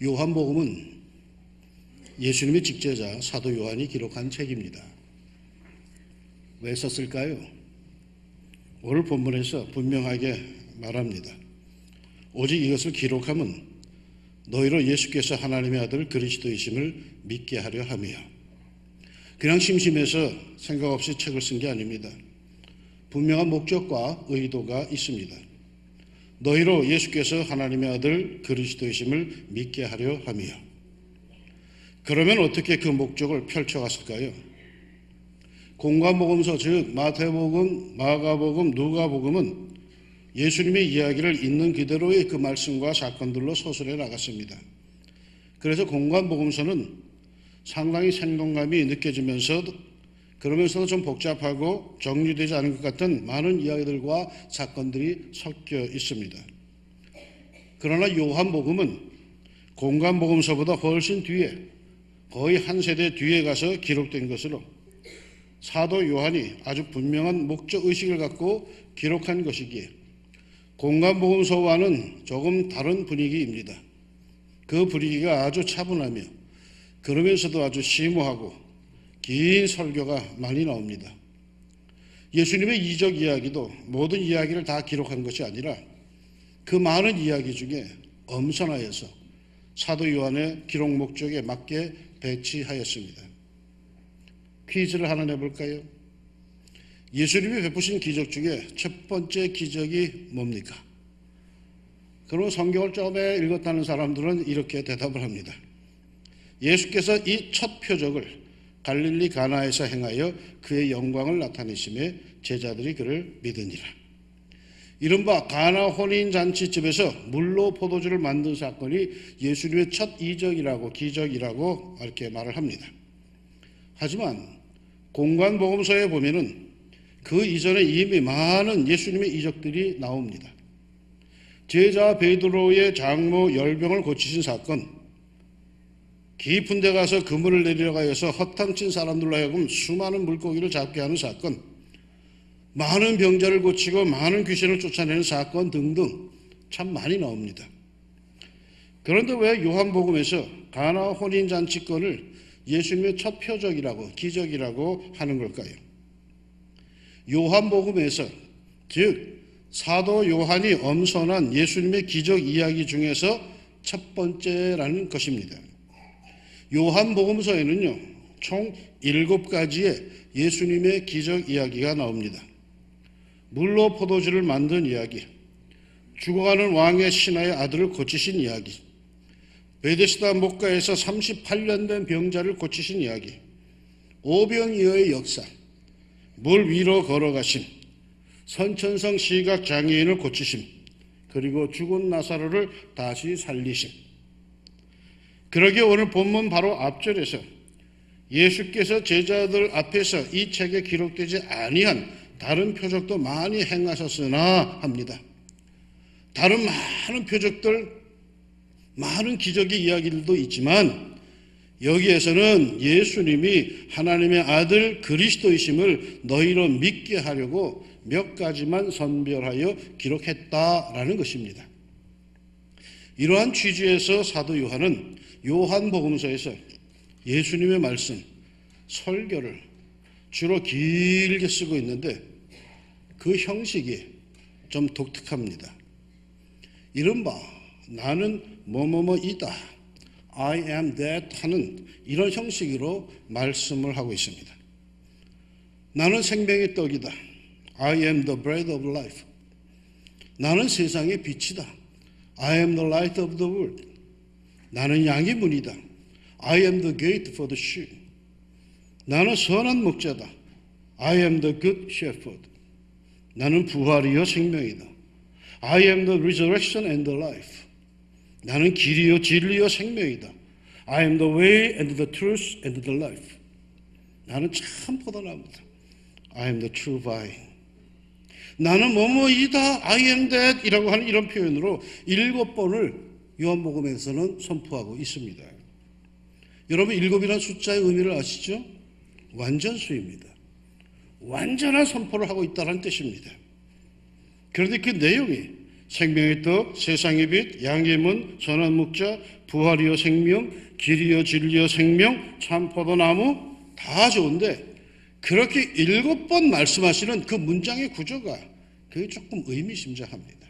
요한복음은 예수님의 직제자 사도 요한이 기록한 책입니다. 왜 썼을까요? 오늘 본문에서 분명하게 말합니다. 오직 이것을 기록함은 너희로 예수께서 하나님의 아들 그리스도이심을 믿게 하려 함이요. 그냥 심심해서 생각 없이 책을 쓴 게 아닙니다. 분명한 목적과 의도가 있습니다. 너희로 예수께서 하나님의 아들 그리스도이심을 믿게 하려 함이요. 그러면 어떻게 그 목적을 펼쳐갔을까요? 공관복음서 즉 마태복음, 마가복음, 누가복음은 예수님의 이야기를 있는 그대로의 그 말씀과 사건들로 서술해 나갔습니다. 그래서 공관복음서는 상당히 생동감이 느껴지면서 그러면서도 좀 복잡하고 정리되지 않은 것 같은 많은 이야기들과 사건들이 섞여 있습니다. 그러나 요한복음은 공관복음서보다 훨씬 뒤에 거의 한 세대 뒤에 가서 기록된 것으로 사도 요한이 아주 분명한 목적의식을 갖고 기록한 것이기에 공관복음서와는 조금 다른 분위기입니다. 그 분위기가 아주 차분하며 그러면서도 아주 심오하고 긴 설교가 많이 나옵니다. 예수님의 이적 이야기도 모든 이야기를 다 기록한 것이 아니라 그 많은 이야기 중에 엄선하여서 사도 요한의 기록 목적에 맞게 배치하였습니다. 퀴즈를 하나 내볼까요? 예수님이 베푸신 기적 중에 첫 번째 기적이 뭡니까? 그럼 성경을 처음에 읽었다는 사람들은 이렇게 대답을 합니다. 예수께서 이 첫 표적을 갈릴리 가나에서 행하여 그의 영광을 나타내심에 제자들이 그를 믿으니라. 이른바 가나 혼인잔치집에서 물로 포도주를 만든 사건이 예수님의 첫 이적이라고 기적이라고 이렇게 말을 합니다. 하지만 공관복음서에 보면은 그 이전에 이미 많은 예수님의 이적들이 나옵니다. 제자 베드로의 장모 열병을 고치신 사건, 깊은 데 가서 그물을 내려가서 허탕친 사람들로 하여금 수많은 물고기를 잡게 하는 사건, 많은 병자를 고치고 많은 귀신을 쫓아내는 사건 등등 참 많이 나옵니다. 그런데 왜 요한복음에서 가나 혼인잔치건을 예수님의 첫 표적이라고 기적이라고 하는 걸까요? 요한복음에서 즉 사도 요한이 엄선한 예수님의 기적 이야기 중에서 첫 번째라는 것입니다. 요한복음서에는요 총 7가지의 예수님의 기적 이야기가 나옵니다. 물로 포도주를 만든 이야기, 죽어가는 왕의 신하의 아들을 고치신 이야기, 베데스다 목가에서 38년 된 병자를 고치신 이야기, 오병이어의 역사, 물 위로 걸어가심, 선천성 시각 장애인을 고치심, 그리고 죽은 나사로를 다시 살리심. 그러기에 오늘 본문 바로 앞절에서 예수께서 제자들 앞에서 이 책에 기록되지 아니한 다른 표적도 많이 행하셨으나 합니다. 다른 많은 표적들, 많은 기적의 이야기들도 있지만 여기에서는 예수님이 하나님의 아들 그리스도이심을 너희로 믿게 하려고 몇 가지만 선별하여 기록했다라는 것입니다. 이러한 취지에서 사도 요한은 요한복음서에서 예수님의 말씀, 설교를 주로 길게 쓰고 있는데 그 형식이 좀 독특합니다. 이른바 나는 뭐뭐뭐이다, I am that 하는 이런 형식으로 말씀을 하고 있습니다. 나는 생명의 떡이다, I am the bread of life. 나는 세상의 빛이다, I am the light of the world. 나는 양의 문이다, I am the gate for the sheep. 나는 선한 목자다, I am the good shepherd. 나는 부활이요 생명이다, I am the resurrection and the life. 나는 길이요 진리요 생명이다, I am the way and the truth and the life. 나는 참 포도나무다, I am the true vine. 나는 뭐뭐이다, I am that 이라고 하는 이런 표현으로 7번을 요한복음에서는 선포하고 있습니다. 여러분 7이라는 숫자의 의미를 아시죠? 완전수입니다. 완전한 선포를 하고 있다는 뜻입니다. 그런데 그 내용이 생명의 떡, 세상의 빛, 양의 문, 선한 목자, 부활이요 생명, 길이요 진리요 생명, 참 포도나무, 다 좋은데 그렇게 7번 말씀하시는 그 문장의 구조가 그게 조금 의미심장합니다.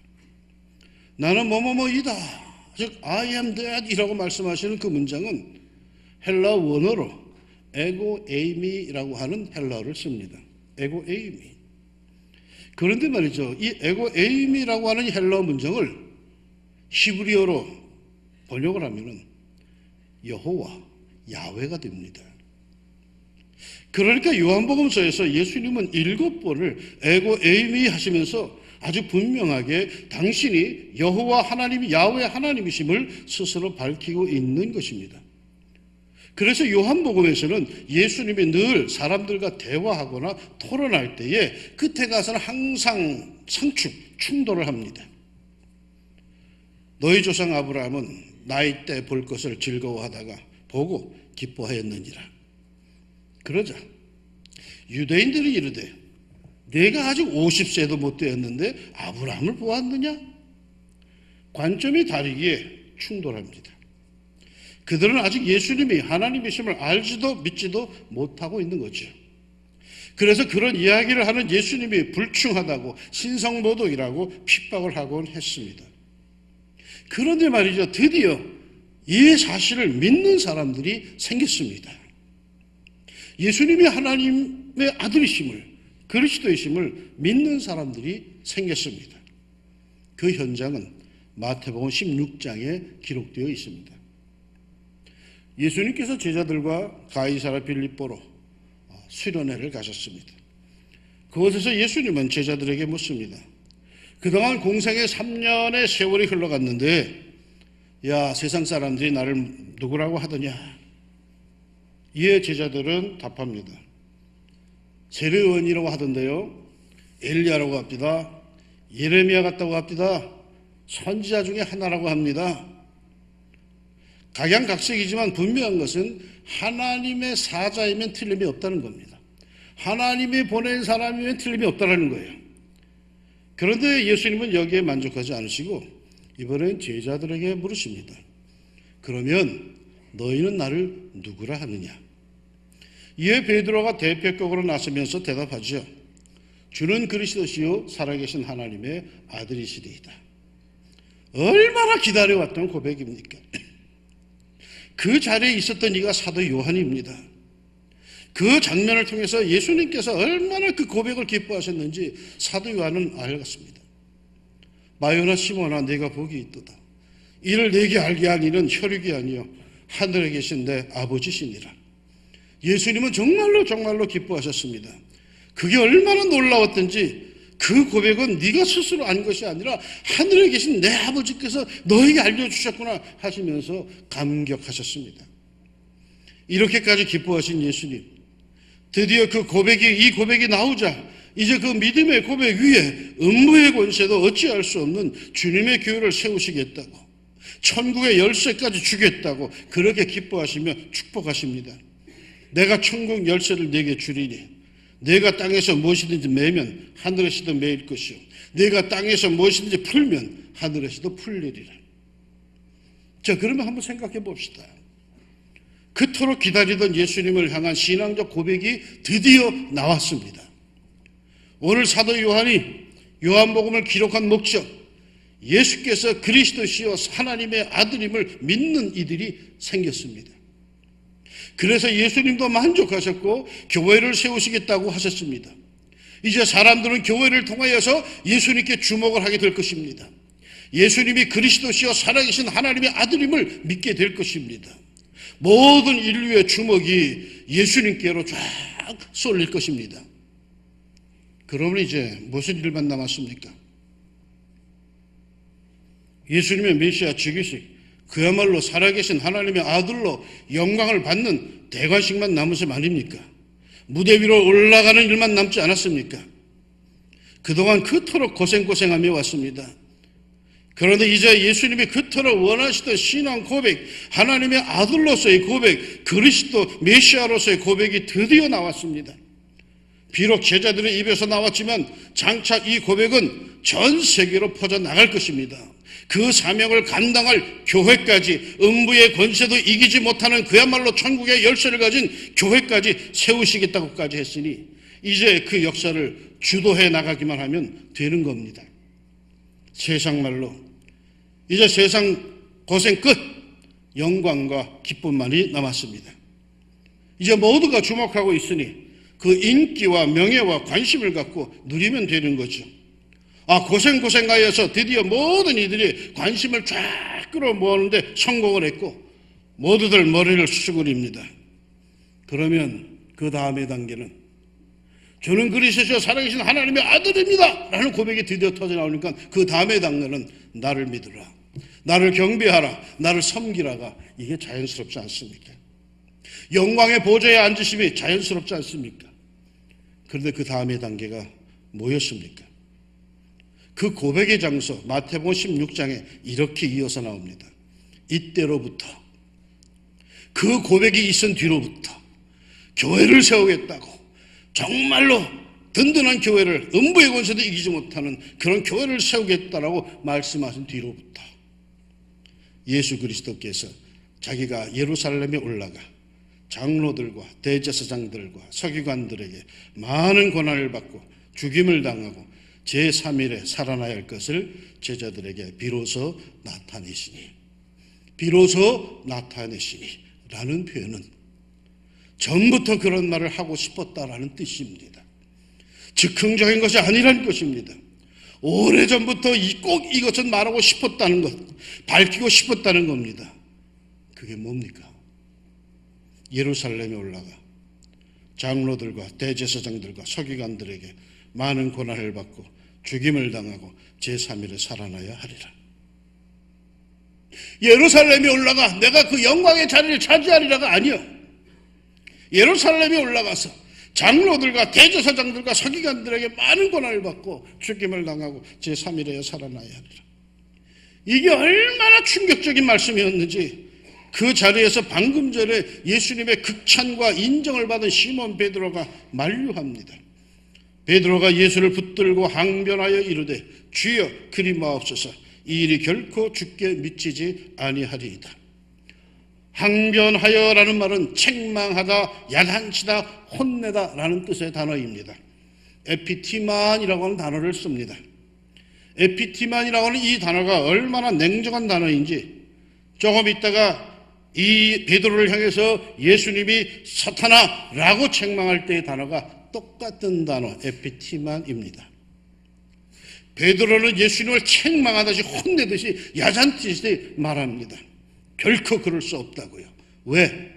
나는 뭐뭐뭐이다, 즉 I am that 이라고 말씀하시는 그 문장은 헬라 원어로 에고 에이미라고 하는 헬라어를 씁니다. 에고 에이미. 그런데 말이죠, 이 에고 에이미라고 하는 헬라어 문장을 히브리어로 번역을 하면은 여호와, 야훼가 됩니다. 그러니까 요한복음서에서 예수님은 7번을 에고 에이미 하시면서 아주 분명하게 당신이 여호와 하나님이 야훼 하나님이심을 스스로 밝히고 있는 것입니다. 그래서 요한복음에서는 예수님이 늘 사람들과 대화하거나 토론할 때에 끝에 가서는 항상 충돌을 합니다. 너희 조상 아브라함은 나이 때 볼 것을 즐거워하다가 보고 기뻐하였느니라. 그러자 유대인들이 이르되 내가 아직 50세도 못 되었는데 아브라함을 보았느냐? 관점이 다르기에 충돌합니다. 그들은 아직 예수님이 하나님이심을 알지도 믿지도 못하고 있는 거죠. 그래서 그런 이야기를 하는 예수님이 불충하다고 신성모독이라고 핍박을 하곤 했습니다. 그런데 말이죠, 드디어 이 사실을 믿는 사람들이 생겼습니다. 예수님이 하나님의 아들이심을, 그리스도이심을 믿는 사람들이 생겼습니다. 그 현장은 마태복음 16장에 기록되어 있습니다. 예수님께서 제자들과 가이사랴 빌립보로 수련회를 가셨습니다. 그곳에서 예수님은 제자들에게 묻습니다. 그동안 공생의 3년의 세월이 흘러갔는데 야, 세상 사람들이 나를 누구라고 하더냐? 이에 제자들은 답합니다. 세례요한이라고 하던데요, 엘리야라고 합니다, 예레미야 같다고 합니다, 선지자 중에 하나라고 합니다. 각양각색이지만 분명한 것은 하나님의 사자이면 틀림이 없다는 겁니다. 하나님이 보낸 사람이면 틀림이 없다는 거예요. 그런데 예수님은 여기에 만족하지 않으시고 이번엔 제자들에게 물으십니다. 그러면 너희는 나를 누구라 하느냐? 이에 베드로가 대표격으로 나서면서 대답하죠. 주는 그리스도시요 살아계신 하나님의 아들이시리이다. 얼마나 기다려왔던 고백입니까? 그 자리에 있었던 이가 사도 요한입니다. 그 장면을 통해서 예수님께서 얼마나 그 고백을 기뻐하셨는지 사도 요한은 알았습니다. 마요나 시몬아, 내가 복이 있도다. 이를 내게 알게 한 이는 혈육이 아니요 하늘에 계신 내 아버지시니라. 예수님은 정말로 기뻐하셨습니다. 그게 얼마나 놀라웠던지 그 고백은 네가 스스로 안 것이 아니라 하늘에 계신 내 아버지께서 너에게 알려주셨구나 하시면서 감격하셨습니다. 이렇게까지 기뻐하신 예수님, 드디어 이 고백이 나오자 이제 그 믿음의 고백 위에 음부의 권세도 어찌할 수 없는 주님의 교회를 세우시겠다고, 천국의 열쇠까지 주겠다고 그렇게 기뻐하시며 축복하십니다. 내가 천국 열쇠를 네게 주리니 내가 땅에서 무엇이든지 매면 하늘에서도 매일 것이요 내가 땅에서 무엇이든지 풀면 하늘에서도 풀리리라. 자, 그러면 한번 생각해 봅시다. 그토록 기다리던 예수님을 향한 신앙적 고백이 드디어 나왔습니다. 오늘 사도 요한이 요한복음을 기록한 목적, 예수께서 그리스도시요 하나님의 아들임을 믿는 이들이 생겼습니다. 그래서 예수님도 만족하셨고 교회를 세우시겠다고 하셨습니다. 이제 사람들은 교회를 통하여서 예수님께 주목을 하게 될 것입니다. 예수님이 그리스도시요 살아계신 하나님의 아들임을 믿게 될 것입니다. 모든 인류의 주목이 예수님께로 쫙 쏠릴 것입니다. 그러면 이제 무슨 일만 남았습니까? 예수님의 메시아 즉위식, 그야말로 살아계신 하나님의 아들로 영광을 받는 대관식만 남은 셈 아닙니까? 무대 위로 올라가는 일만 남지 않았습니까? 그동안 그토록 고생하며 왔습니다. 그런데 이제 예수님이 그토록 원하시던 신앙 고백, 하나님의 아들로서의 고백, 그리스도 메시아로서의 고백이 드디어 나왔습니다. 비록 제자들의 입에서 나왔지만 장차 이 고백은 전 세계로 퍼져나갈 것입니다. 그 사명을 감당할 교회까지, 음부의 권세도 이기지 못하는 그야말로 천국의 열쇠를 가진 교회까지 세우시겠다고까지 했으니 이제 그 역사를 주도해 나가기만 하면 되는 겁니다. 세상 말로 이제 세상 고생 끝, 영광과 기쁨만이 남았습니다. 이제 모두가 주목하고 있으니 그 인기와 명예와 관심을 갖고 누리면 되는 거죠. 고생하여서 드디어 모든 이들이 관심을 쫙 끌어모으는데 성공을 했고 모두들 머리를 수그립니다. 그러면 그 다음의 단계는 저는 그리스도시요 살아계신 하나님의 아들입니다 라는 고백이 드디어 터져나오니까 그 다음의 단계는 나를 믿으라, 나를 경배하라, 나를 섬기라가 이게 자연스럽지 않습니까? 영광의 보좌에 앉으심이 자연스럽지 않습니까? 그런데 그 다음의 단계가 뭐였습니까? 그 고백의 장소 마태복음 16장에 이렇게 이어서 나옵니다. 이때로부터, 그 고백이 있은 뒤로부터 교회를 세우겠다고, 정말로 든든한 교회를, 음부의 권세도 이기지 못하는 그런 교회를 세우겠다라고 말씀하신 뒤로부터 예수 그리스도께서 자기가 예루살렘에 올라가 장로들과 대제사장들과 서기관들에게 많은 고난을 받고 죽임을 당하고 제3일에 살아나야 할 것을 제자들에게 비로소 나타내시니 라는 표현은 전부터 그런 말을 하고 싶었다라는 뜻입니다. 즉흥적인 것이 아니라는 것입니다. 오래전부터 꼭 이것은 말하고 싶었다는 것, 밝히고 싶었다는 겁니다. 그게 뭡니까? 예루살렘에 올라가 장로들과 대제사장들과 서기관들에게 많은 고난을 받고 죽임을 당하고 제3일에 살아나야 하리라. 예루살렘에 올라가 내가 그 영광의 자리를 차지하리라가 아니요. 예루살렘에 올라가서 장로들과 대제사장들과 서기관들에게 많은 고난을 받고 죽임을 당하고 제3일에 살아나야 하리라. 이게 얼마나 충격적인 말씀이었는지 그 자리에서 방금 전에 예수님의 극찬과 인정을 받은 시몬 베드로가 만류합니다. 베드로가 예수를 붙들고 항변하여 이르되 주여 그리 마옵소서, 이 일이 결코 주께 미치지 아니하리이다. 항변하여라는 말은 책망하다, 야단치다, 혼내다 라는 뜻의 단어입니다. 에피티만이라고 하는 단어를 씁니다. 에피티만이라고 하는 이 단어가 얼마나 냉정한 단어인지 조금 있다가 이 베드로를 향해서 예수님이 사탄아라고 책망할 때의 단어가 똑같은 단어 에피티만입니다. 베드로는 예수님을 책망하듯이 혼내듯이 야잔듯이 말합니다. 결코 그럴 수 없다고요. 왜?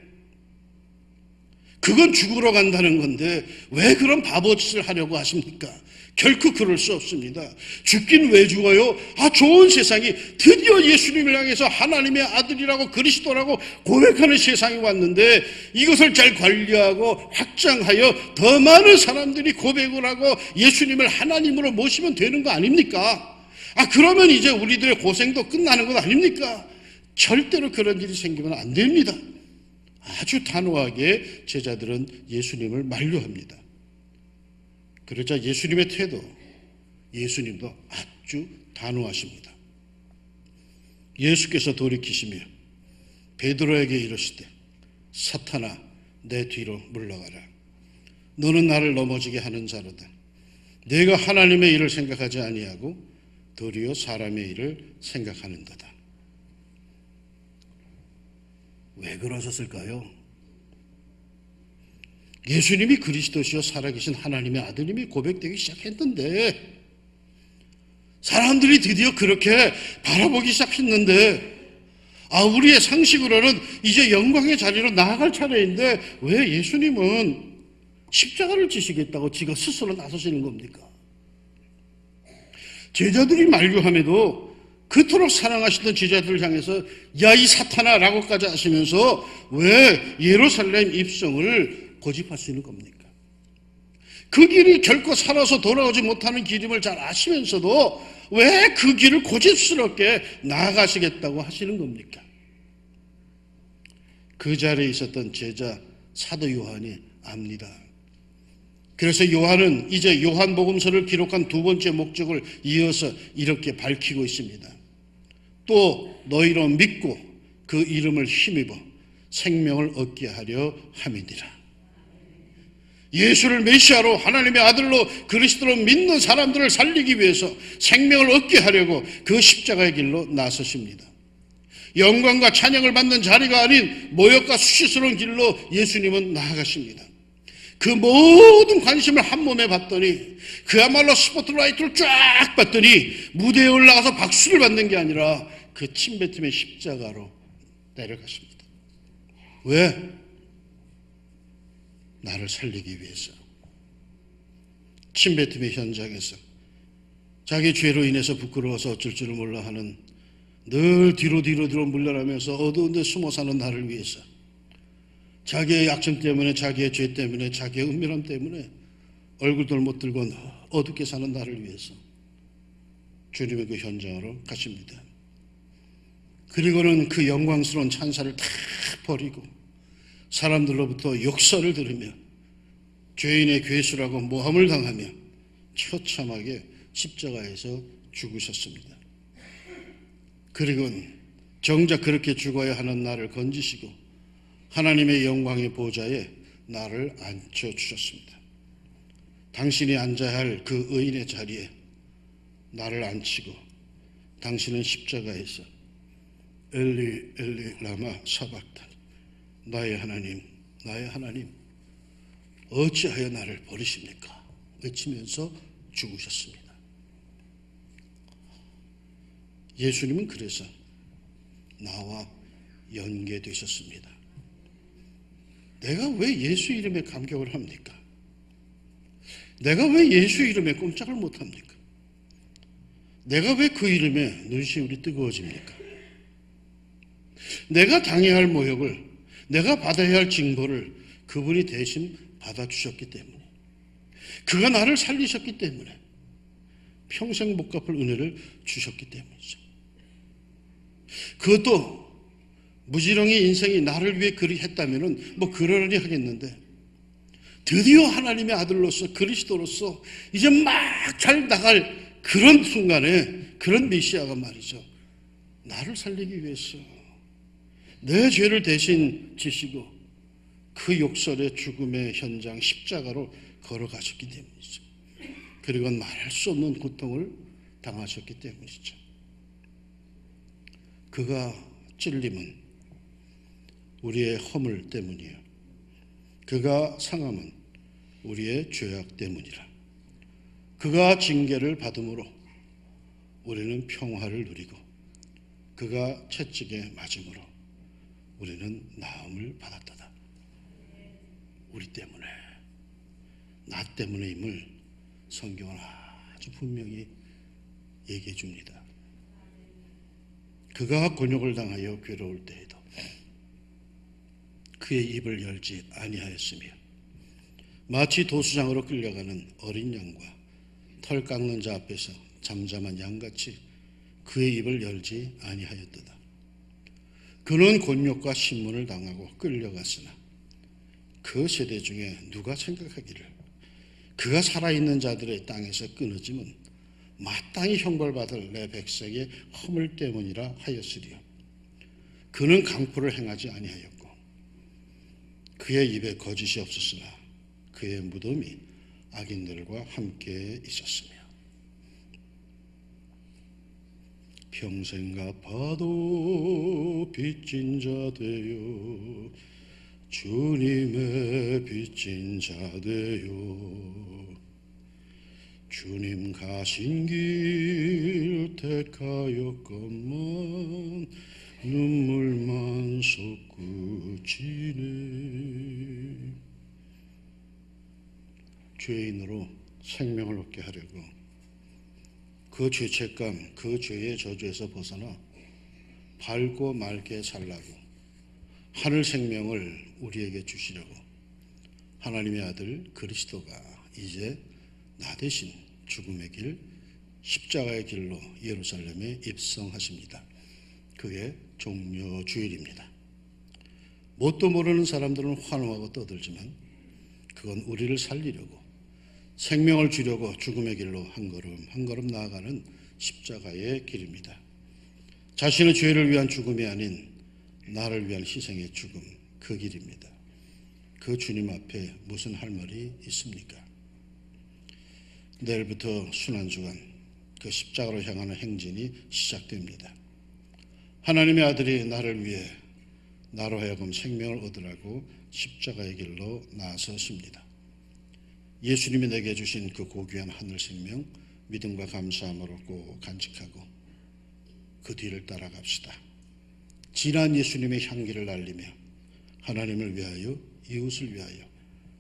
그건 죽으러 간다는 건데 왜 그런 바보짓을 하려고 하십니까? 결코 그럴 수 없습니다. 죽긴 왜 죽어요? 좋은 세상이 드디어 예수님을 향해서 하나님의 아들이라고 그리스도라고 고백하는 세상이 왔는데 이것을 잘 관리하고 확장하여 더 많은 사람들이 고백을 하고 예수님을 하나님으로 모시면 되는 거 아닙니까? 그러면 이제 우리들의 고생도 끝나는 것 아닙니까? 절대로 그런 일이 생기면 안 됩니다. 아주 단호하게 제자들은 예수님을 만류합니다. 그러자 예수님의 태도, 예수님도 아주 단호하십니다. 예수께서 돌이키시며 베드로에게 이르시되 사탄아 내 뒤로 물러가라. 너는 나를 넘어지게 하는 자로다. 내가 하나님의 일을 생각하지 아니하고 도리어 사람의 일을 생각하는도다. 왜 그러셨을까요? 예수님이 그리스도시요 살아계신 하나님의 아들님이 고백되기 시작했는데 사람들이 드디어 그렇게 바라보기 시작했는데 우리의 상식으로는 이제 영광의 자리로 나아갈 차례인데 왜 예수님은 십자가를 지시겠다고 지가 스스로 나서시는 겁니까? 제자들이 만류함에도 그토록 사랑하시던 제자들을 향해서 야 이 사탄아 라고까지 하시면서 왜 예루살렘 입성을 고집하시는 겁니까? 그 길이 결코 살아서 돌아오지 못하는 길임을 잘 아시면서도 왜 그 길을 고집스럽게 나아가시겠다고 하시는 겁니까? 그 자리에 있었던 제자 사도 요한이 압니다. 그래서 요한은 이제 요한복음서를 기록한 두 번째 목적을 이어서 이렇게 밝히고 있습니다. 또 너희로 믿고 그 이름을 힘입어 생명을 얻게 하려 함이니라. 예수를 메시아로 하나님의 아들로 그리스도로 믿는 사람들을 살리기 위해서 생명을 얻게 하려고 그 십자가의 길로 나서십니다. 영광과 찬양을 받는 자리가 아닌 모욕과 수치스러운 길로 예수님은 나아가십니다. 그 모든 관심을 한 몸에 받더니 그야말로 스포트라이트를 쫙 받더니 무대에 올라가서 박수를 받는 게 아니라 그 침뱉음의 십자가로 내려가십니다. 왜? 나를 살리기 위해서. 침뱉음의 현장에서 자기 죄로 인해서 부끄러워서 어쩔 줄을 몰라 하는 늘 뒤로 물러나면서 어두운 데 숨어 사는 나를 위해서, 자기의 약점 때문에, 자기의 죄 때문에, 자기의 은밀함 때문에 얼굴도 못 들고 어둡게 사는 나를 위해서 주님의 그 현장으로 가십니다. 그리고는 그 영광스러운 찬사를 다 버리고 사람들로부터 욕설을 들으며 죄인의 괴수라고 모함을 당하며 처참하게 십자가에서 죽으셨습니다. 그리고는 정작 그렇게 죽어야 하는 나를 건지시고 하나님의 영광의 보좌에 나를 앉혀주셨습니다. 당신이 앉아야 할 그 의인의 자리에 나를 앉히고 당신은 십자가에서 엘리 엘리 라마 사박다니, 나의 하나님 나의 하나님 어찌하여 나를 버리십니까? 외치면서 죽으셨습니다. 예수님은 그래서 나와 연계되셨습니다. 내가 왜 예수 이름에 감격을 합니까? 내가 왜 예수 이름에 꼼짝을 못합니까? 내가 왜 그 이름에 눈시울이 뜨거워집니까? 내가 당해야 할 모욕을, 내가 받아야 할 징벌을 그분이 대신 받아주셨기 때문에, 그가 나를 살리셨기 때문에, 평생 못 갚을 은혜를 주셨기 때문이죠. 그것도 무지렁이 인생이 나를 위해 그리 했다면 뭐 그러려니 하겠는데, 드디어 하나님의 아들로서 그리스도로서 이제 막 잘 나갈 그런 순간에 그런 메시아가 말이죠, 나를 살리기 위해서 내 죄를 대신 지시고 그 욕설의 죽음의 현장 십자가로 걸어가셨기 때문이죠. 그리고 말할 수 없는 고통을 당하셨기 때문이죠. 그가 찔림은 우리의 허물 때문이에요. 그가 상함은 우리의 죄악 때문이라. 그가 징계를 받음으로 우리는 평화를 누리고, 그가 채찍에 맞음으로 우리는 나음을 받았다. 우리 때문에, 나 때문에임을 성경은 아주 분명히 얘기해 줍니다. 그가 곤욕을 당하여 괴로울 때에도 그의 입을 열지 아니하였으며, 마치 도수장으로 끌려가는 어린 양과 털 깎는 자 앞에서 잠잠한 양같이 그의 입을 열지 아니하였도다. 그는 곤욕과 신문을 당하고 끌려갔으나 그 세대 중에 누가 생각하기를 그가 살아있는 자들의 땅에서 끊어짐은 마땅히 형벌받을 내 백성의 허물 때문이라 하였으리요. 그는 강포를 행하지 아니하였고 그의 입에 거짓이 없었으나 그의 무덤이 악인들과 함께 있었으며, 평생 갚아도 빚진 자 되요 주님의 빚진 자 되요, 주님 가신 길 택하였건만 눈물만 솟구치네. 죄인으로 생명을 얻게 하려고 그 죄책감, 그 죄의 저주에서 벗어나 밝고 맑게 살라고 하늘 생명을 우리에게 주시려고 하나님의 아들 그리스도가 이제 나 대신 죽음의 길, 십자가의 길로 예루살렘에 입성하십니다. 그게 종려 주일입니다. 뭣도 모르는 사람들은 환호하고 떠들지만 그건 우리를 살리려고 생명을 주려고 죽음의 길로 한 걸음 나아가는 십자가의 길입니다. 자신의 죄를 위한 죽음이 아닌 나를 위한 희생의 죽음, 그 길입니다. 그 주님 앞에 무슨 할 말이 있습니까? 내일부터 순환주간 그 십자가로 향하는 행진이 시작됩니다. 하나님의 아들이 나를 위해 나로 하여금 생명을 얻으라고 십자가의 길로 나서십니다. 예수님이 내게 주신 그 고귀한 하늘 생명, 믿음과 감사함으로 꼭 간직하고 그 뒤를 따라갑시다. 진한 예수님의 향기를 날리며 하나님을 위하여, 이웃을 위하여,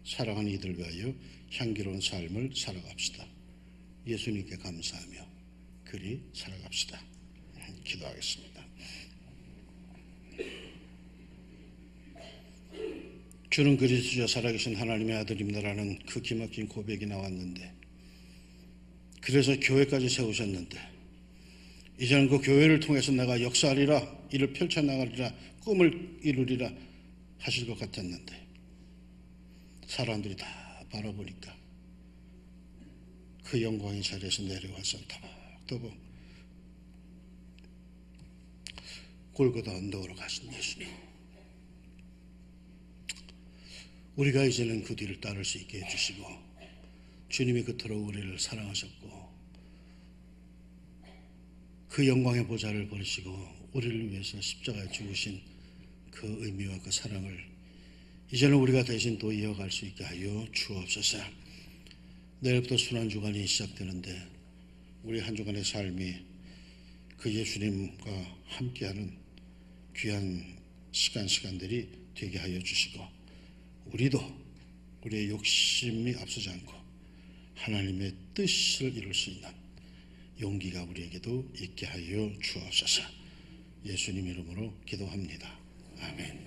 사랑하는 이들 위하여 향기로운 삶을 살아갑시다. 예수님께 감사하며 그리 살아갑시다. 기도하겠습니다. 주는 그리스도여 살아계신 하나님의 아들입니다라는 그 기막힌 고백이 나왔는데, 그래서 교회까지 세우셨는데, 이제는 그 교회를 통해서 내가 역사하리라, 이를 펼쳐나가리라, 꿈을 이루리라 하실 것 같았는데 사람들이 다 바라보니까 그 영광의 자리에서 내려와서 터벅터벅 골고다 언덕으로 가신 예수님, 우리가 이제는 그 뒤를 따를 수 있게 해주시고, 주님이 그토록 우리를 사랑하셨고 그 영광의 보좌를 버리시고 우리를 위해서 십자가에 죽으신 그 의미와 그 사랑을 이제는 우리가 대신 또 이어갈 수 있게 하여 주옵소서. 내일부터 순환주간이 시작되는데 우리 한 주간의 삶이 그 예수님과 함께하는 귀한 시간들이 되게 하여 주시고, 우리도 우리의 욕심이 앞서지 않고 하나님의 뜻을 이룰 수 있는 용기가 우리에게도 있게 하여 주옵소서. 예수님 이름으로 기도합니다. 아멘.